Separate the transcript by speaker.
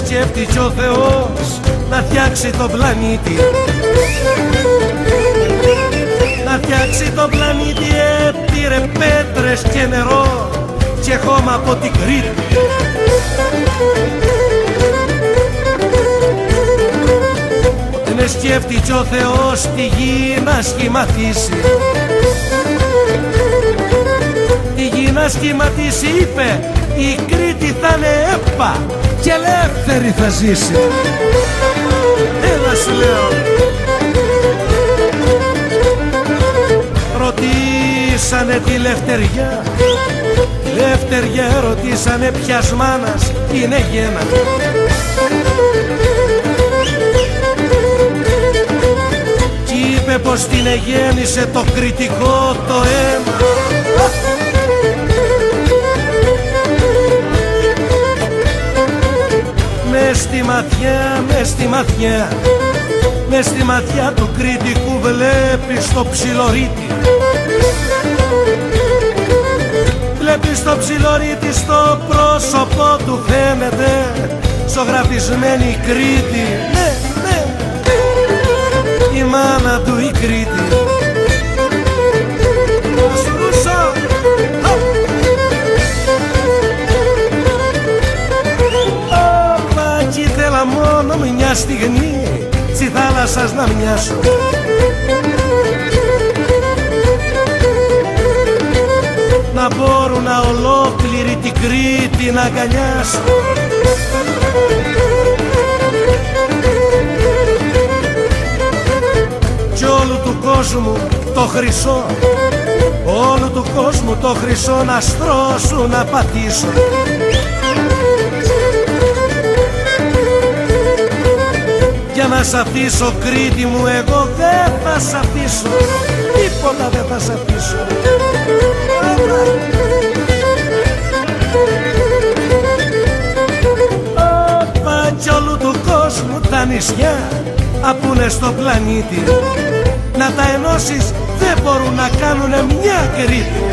Speaker 1: Σκέφτηκε ο Θεός να φτιάξει τον πλανήτη. Να φτιάξει τον πλανήτη πήρε πέτρες και νερό και χώμα από την Κρήτη. Δεν σκέφτηκε ο Θεός τη γη να σχηματίσει. Τη γη να σχηματίσει είπε η Κρήτη θα είναι έπα και ελεύθερη θα ζήσει. Έλα σου λέω. Ρωτήσανε τη Λευτεριά, Λευτεριά ρωτήσανε ποιας μάνας είναι γένα. Κι είπε πως την εγέννησε το κριτικό το αίμα. Μες στη ματιά, μες στη ματιά, μες στη ματιά του κριτικού βλέπεις το ψιλορίτη. Βλέπεις το ψιλορίτη στο πρόσωπο του φαίνεται ζωγραφισμένη Κρήτη. Ναι, ναι, η μάνα του η Κρήτη. Μόνο μια στιγμή στη θάλασσας να μοιάσω. Να μπορούν να ολόκληρη την Κρήτη να αγκαλιάσω. Κι όλου του κόσμου το χρυσό, όλου του κόσμου το χρυσό να στρώσω να πατήσω. Για να σ' αφήσω Κρήτη μου εγώ δεν θα σ' αφήσω. Τίποτα δεν θα σ' αφήσω. Όπα κι όλου του κόσμου τα νησιά απούνε στο πλανήτη. Να τα ενώσεις δεν μπορούν να κάνουνε μια Κρήτη.